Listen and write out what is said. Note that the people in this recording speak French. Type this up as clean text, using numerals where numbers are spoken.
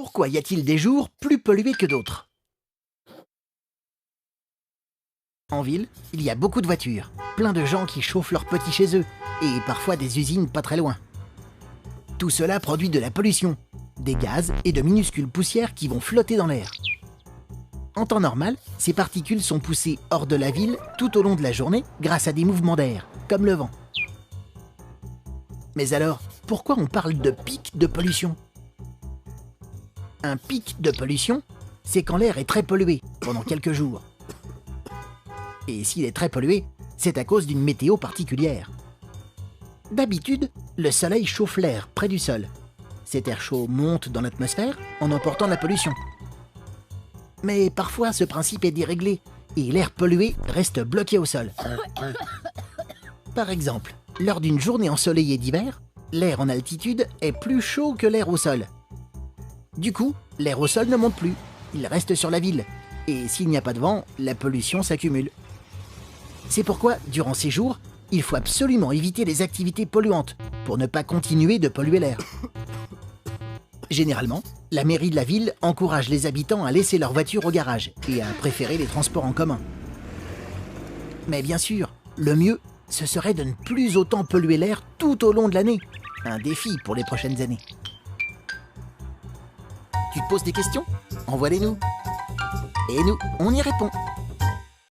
Pourquoi y a-t-il des jours plus pollués que d'autres? En ville, il y a beaucoup de voitures, plein de gens qui chauffent leurs petits chez eux, et parfois des usines pas très loin. Tout cela produit de la pollution, des gaz et de minuscules poussières qui vont flotter dans l'air. En temps normal, ces particules sont poussées hors de la ville tout au long de la journée grâce à des mouvements d'air, comme le vent. Mais alors, pourquoi on parle de pic de pollution? Un pic de pollution, c'est quand l'air est très pollué pendant quelques jours. Et s'il est très pollué, c'est à cause d'une météo particulière. D'habitude, le soleil chauffe l'air près du sol. Cet air chaud monte dans l'atmosphère en emportant la pollution. Mais parfois, ce principe est déréglé et l'air pollué reste bloqué au sol. Par exemple, lors d'une journée ensoleillée d'hiver, l'air en altitude est plus chaud que l'air au sol. Du coup, l'air au sol ne monte plus, il reste sur la ville. Et s'il n'y a pas de vent, la pollution s'accumule. C'est pourquoi, durant ces jours, il faut absolument éviter les activités polluantes pour ne pas continuer de polluer l'air. Généralement, la mairie de la ville encourage les habitants à laisser leur voiture au garage et à préférer les transports en commun. Mais bien sûr, le mieux, ce serait de ne plus autant polluer l'air tout au long de l'année. Un défi pour les prochaines années. Tu te poses des questions? Envoie-les-nous. Et nous, on y répond.